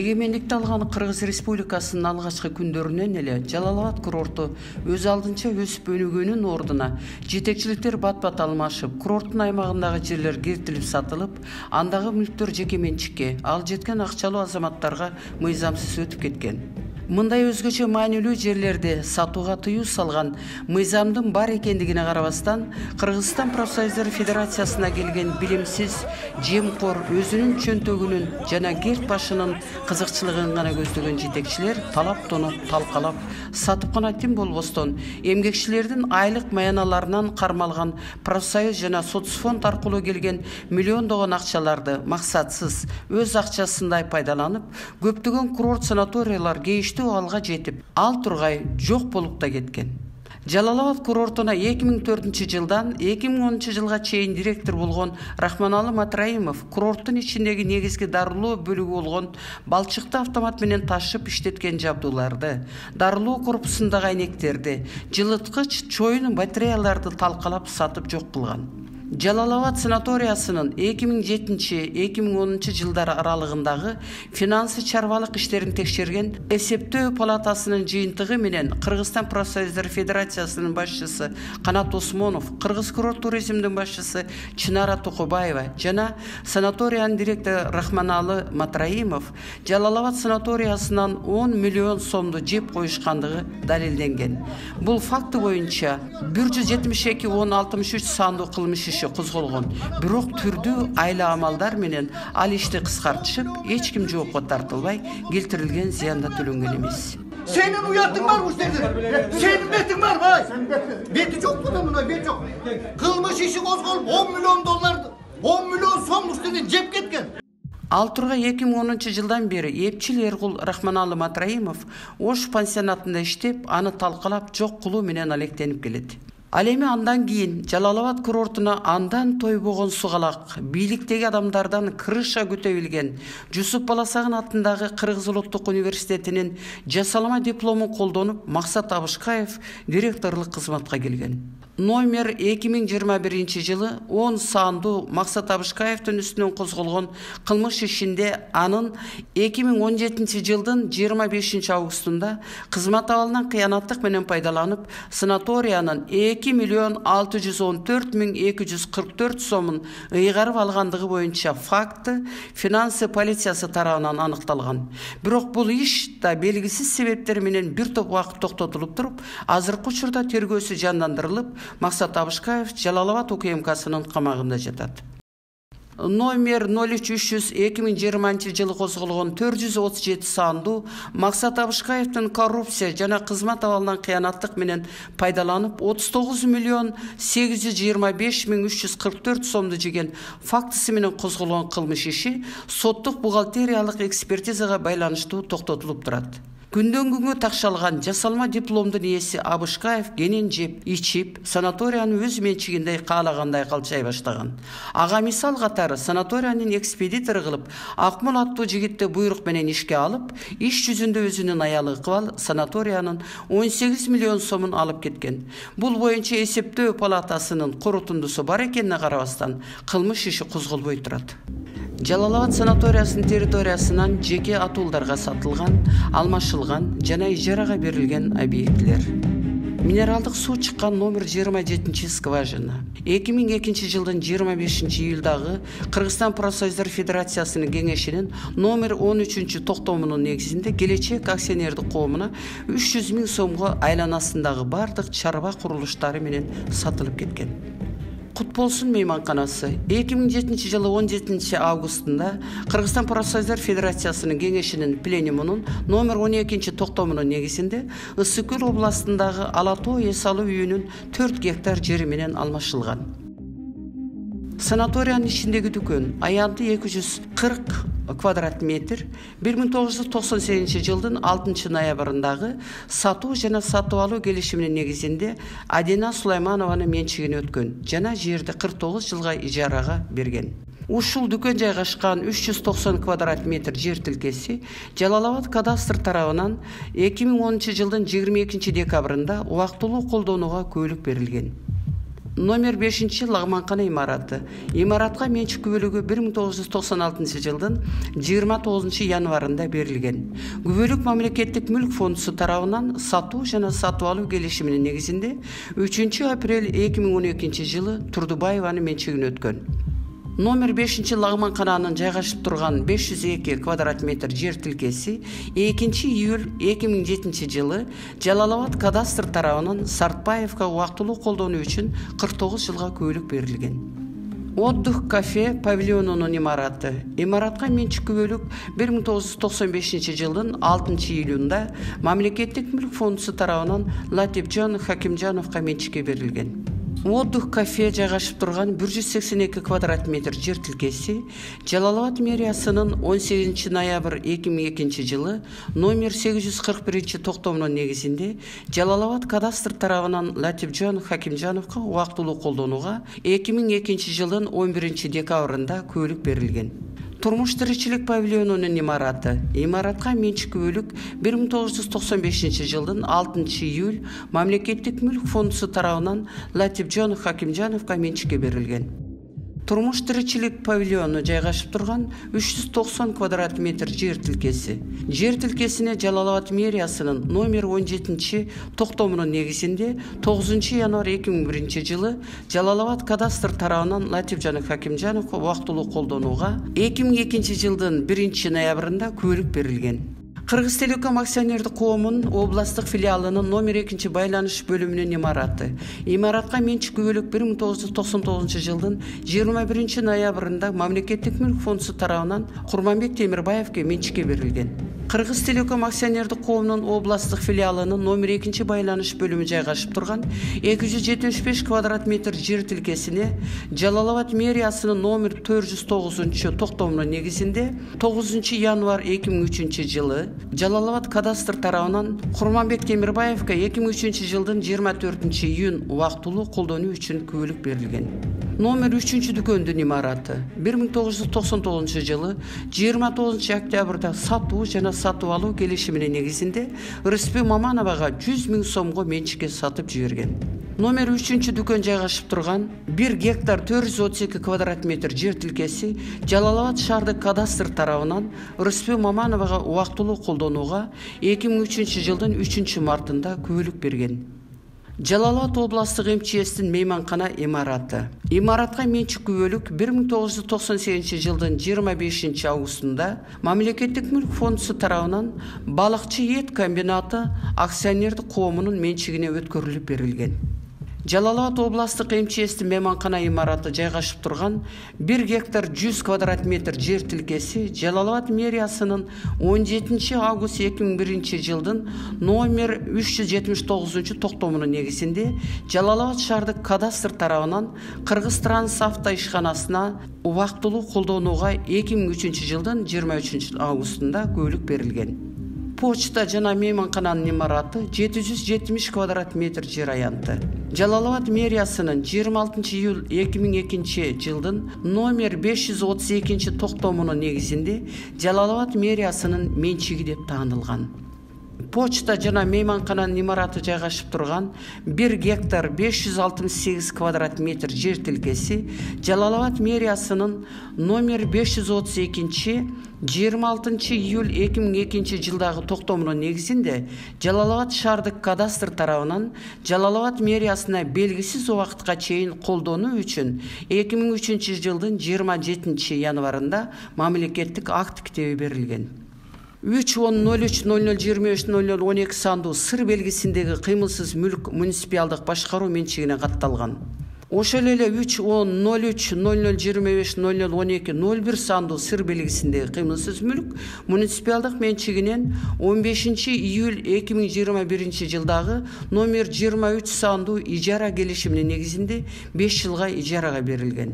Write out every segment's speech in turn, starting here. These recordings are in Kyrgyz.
Эгемендикти алган Кыргыз Республикасынын алгачкы күндөрүнөн эле Жалал-Абад курорту өз алдынча өсүп өнүгөнүн ордуна жетекчиликтер бат-бат алмашып, курорттун аймагындагы жерлер кертилип сатылып, андагы мүлктөр жеке менчикке, ал жеткен акчалуу азаматтарга мыйзамсыз өтүп кеткен. Мындай өзгөчө маанилүү жерлерди сатууга тыюу салган мыйзамдын бар экендигине карабастан, Кыргызстан профсоюздар федерациясына келген билимсиз, жемкор, өзүнүн чөнтөгүнүн жана керт башынын кызыкчылыгын гана көздөгөн жетекчилер талаптону талкалап, сатып гана тим болбостон, эмгекчилердин айлык маяналарынан кармалган профсоюз жана соцфонд аркылуу келген миллиондогон акчаларды максатсыз өз акчасындай пайдаланып, көптөгөн курорт санаториялар алга жетип, ал тургай жок болуп да кеткен. Жалал-Абад курортуна 2004 жылдан 2010 жылга чейин директор болгон Рахманалы Матраимов курорттун ичиндеги негизги дарылоо бөлүгү болгон балчыкты автомат менен ташып иштеткен жабдууларды, дарылоо корпусундагы айнектерди, жылыткыч, чоюн батареяларды талкалап сатып жок кылган. Жалал-Абад санаториясынын 2007-2010 жылдар аралыгындагы финансы чарбалык иштерин текшерген эсептөө палатасынын жыйынтыгы менен Кыргызстан профсоюздар федерациясынын башчысы Канат Осмонов, Кыргыз курорт туризмдин башчысы Чынара Токубаева жана санаториянын директору Рахманалы Матраимов Жалал-Абад санаториясынан 10 миллион сомду жеп коюшкандыгы далилденген. Бул факты боюнча 172-1063 сандуу кылмыш козголгон. Бирок түрдүү айла амалдар менен ал ишти кыскартышып, эч ким жоопко тартылбай, келтирилген зыян да төлөнгөн эмес. Senin uyatın var bu senin. Senin betin var vay. Beti çok mu da buna bet çok. Kılmış işi kozgolup 10 milyon dolar, 10 milyon son üstüne cep ketken. Ал турга 2010 жылдан бери эпчил Эргул Рахманалы Матраимов Ош пансионатында иштеп, аны талкалап жок кылуу менен алектенип келет. Ал эми андан кийин Жалал-Абад курортуна андан тойбогон сугалак, бийликтеги адамдардан крыша күтө билген Жусуп Баласагын атындагы Кыргыз Улуттук университетинин жасалма дипломун колдонуп, Максат Абышкаев директорлук кызматка келген. Номер 2021 жылы 10 сандуу Максат Абышкаевдин үстүнөн козголгон кылмыш ишинде анын 2017 жылдын 25 августунда кызмат абалынан кыянаттык менен пайдаланып, санаториянын 2 миллион 614 миң 244 сомун ыйгарып алгандыгы боюнча факты финансы полициясы тарабынан аныкталган. Бирок бул иш да белгисиз себептер менен бир топ убакыт токтотулуп туруп, азыркы учурда тергөөсү жандандырылып, Максат Абышкаев Жалал-Абад УКМКсынын камагында жатат. Номер 03-300-2020 жылы козголгон 437 сандуу Максат Абышкаевдин коррупция жана кызмат абалынан кыянаттык менен пайдаланып 39 миллион 825 миң 344 сомду жеген фактысы менен козголгон кылмыш иши соттук бухгалтериялык экспертизага байланыштуу токтотулуп турат. Күндөн күнгө такшалган жасалма дипломдун ээси Абышкаев кенен жеп, ичип, санаториянын өз менчигинде каалагандай калчай баштаган. Ага мисал катары санаториянын экспедитору кылып, Акмол аттуу жигитти буйрук менен ишке алып, иш жүзүндө өзүнүн аялы Ыкбал санаториянын 18 миллион сомун алып кеткен. Бул боюнча эсептөө палатасынын корутундусу бар экенине карабастан, кылмыш иши козголбой турат. Жалал-Абад санаториясынын территориясынан жеке атуулдарга сатылган, алмашылган жана ижарага берилген объектилер. Минералдык суу чыккан номер 27 скважина. 2002 жылдын 25 июлдагы Кыргызстан профсоюздар федерациясынын кеңешинин номер 13 токтомунун негизинде келечек акционердик коомуна 300 миң сомго айланасындагы бардык чарба курулуштары менен сатылып кеткен. Кут болсун мейманканасы 2007 жылы 17 августунда Кыргызстан профсоюздар федерациясынын кеңешинин пленумунун номер 12 токтомунун негизинде Ысык Көл областындагы Ала Тоо эс алуу үйүнүн 4 гектар жери менен алмашылган. Санаториянын ичиндеги дүкөн аянты 240 квадрат метр 1998 жылдын 6 ноябрындагы сатуу жана сатып алуу келишиминин негизинде Адина Сулайманованын менчигине өткөн жана жерди 49 жылга ижарага берген. Ушул дүкөн жайгашкан 390 квадрат метр жер тилкеси Жалал-Абад кадастр тарабынан 2010 жылдын 22 декабрында убактылуу колдонууга көйлүк берилген. Номер 5 Лагманкана имараты. Имаратқа меншік күбөлүгү 1996 жылдын 29 январында берилген. Күбөлүк мамлекеттик мүлк фондусу тарабынан сатуу жана сатып алуу келишиминин негизинде 3 апрель 2012 жылы Турдубаеванын менчигине өткөн. Номер 5 Лагманкананын жайгашып турган 502 квадрат метр жер тилкеси 2 июль 2007 жылы Жалалабад кадастр тарабынан Сартбаевга убактылуу колдонуу үчүн 49 жылга күбөлүк берилген. Отдых кафе павильонунун имараты. Имаратка менчик күбөлүк 1995 жылдын 6 июлунда мамлекеттик мүлк фондусу тарабынан Латипжан Хакимжановго менчикке берилген. Отдых кафе жайгашып турган 182 квадрат метр жер тилкеси Жалалабад мэриясынын 18 ноябрь 2002 жылы номер 841 токтомунун негизинде Жалалабад кадастр тарабынан Латипжан Хакимжановго убактылуу колдонууга 2002 жылдын 11 декабрында күбөлүк берилген. Турмуш тиричилик павильонунун имараты. Имаратка менчик күбөлүк 1995 жылдын 6 июль мамлекеттик мүлк фондусу тарабынан Латипжан Хакимжановго менчикке берилген. Турмуш тиричилик павильону жайгашып турган 390 квадрат метр жер тилкеси. Жер тилкесине Жалалабад мэриясынын номер 17 токтомунун негизинде 9 январь 2001 жылы Жалалабад кадастр тарабынан Латипжан Хакимжановго убактылуу колдонууга 2002 жылдын 1 ноябрында күбөлүк берилген. Кыргыз Телеком акционердик коомунун областтык филиалынын номер 2 байланыш бөлүмүнүн имараты. Имаратка менчик күбөлүк 1999 жылдын 21 ноябрында мамлекеттик мүлк фондусу тарабынан Курманбек Темирбаевге менчикке берилген. Кыргыз Телеком акционердик коомунун областтык филиалынын номер 2 байланыш бөлүмү жайгашып турган 275 квадрат метр жер тилкесине Жалалабад мэриясынын номер 409 токтомунун негизинде 9 январь 2003 жылы Жалалабад кадастр тарабынан Курманбек Темирбаевга 2003 жылдын 24 июнь убактылуу колдонуу үчүн күбөлүк берилген. Номер 3 дүкөндүн имараты. 1999 жылы 29 октябрда сатуу жана сатып алуу келишиминин негизинде Рыспи Мамановага 100 000 сомго менчикке сатып жиберген. Номер 3 дүкөн жайгашып турган 1 гектар 432 квадрат метр жер тилкеси Жалалабад шаардык кадастр тарабынан Рыспи Мамановага убактылуу колдонууга 2003 жылдын 3 мартында күбөлүк берген. Жалалабад областык МЧСтин мейманкана имараты. Имаратка менчик күбөлүк 1998 жылдын 25 августунда мамлекеттик мүлк фондусу тарабынан балыкчы эт комбинаты акционердик коомунун менчигине өткөрүлүп берилген. Жалалабад областык МЧСтин мейманкана имараты жайгашып турган 1 гектар 100 квадрат метр жер тилкеси Жалалабад мэриясынын 17 август 2001 жылдын номер 379 токтомунун негизинде Жалалабад шаардык кадастр тарабынан Кыргыз Трансавто ишканасына убактылуу колдонууга 2003 жылдын 23 августунда күбөлүк берилген. Почта жана мейманкананын имараты 770 квадрат метр жер аянты. Жалалабад мэриясынын 26 июль 2002 жылдын номер 532 токтомунун негизинде Жалалабад мэриясынын менчиги деп таанылган. Почта жана мейманкананын имараты жайгашып турган 1 гектар 568 квадрат метр жер тилкеси Жалалабад мэриясынын номер 532 26 июль 2002 жылдагы токтомунун негизинде Жалалабад шаардык кадастр тарабынан Жалалабад мэриясына белгисиз убакытка чейин колдонуу үчүн 2003 жылдын 27 январында мамлекеттик акт китеби берилген. 3-10-03-00-25-00-12 сандуу сыр белгисиндеги кыймылсыз мүлк муниципалдык башкаруу менчигине катталган. Ошол эле 3-10-03-00-25-00-12-01 сандуу сыр белгисиндеги кыймылсыз мүлк муниципалдык менчигинен 15 июль 2021 жылдагы номер 23 сандуу ижара келишиминин негизинде 5 жылга ижарага берилген.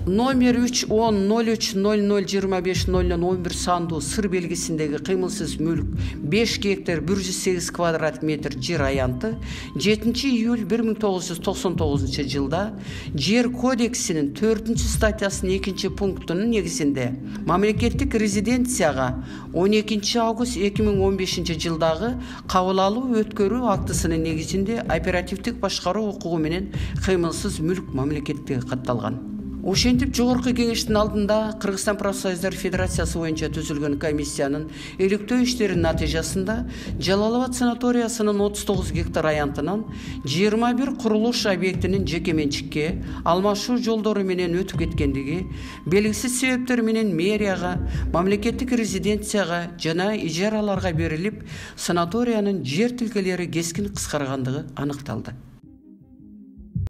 номер 3-10-03-00-25-00-11 сандуу сыр белгисиндеги кыймылсыз мүлк 5 гектар 108 квадрат метр жер аянты 7 июль 1999 жылда жер кодексинин 4 статьясынын 2 пунктунун негизинде мамлекеттик резиденцияга 12 август 2015 жылдагы кабыл алуу өткөрүү актысынын негизинде оперативдик башкаруу укугу менен кыймылсыз мүлк мамлекеттиги катталган. Ошентип жогорку кеңештин алдында Кыргызстан профсоюздар федерациясы боюнча түзүлгөн комиссиянын иликтөө иштеринин натыйжасында Жалал-Абад санаториясынын 39 гектар аянтынан 21 курулуш объектинин жеке менчикке алмашуу жолдору менен өтүп кеткендиги, белгисиз себептер менен мэрияга, мамлекеттик резиденцияга жана ижараларга берилип, санаториянын жер тилкелери кескин кыскаргандыгы аныкталды.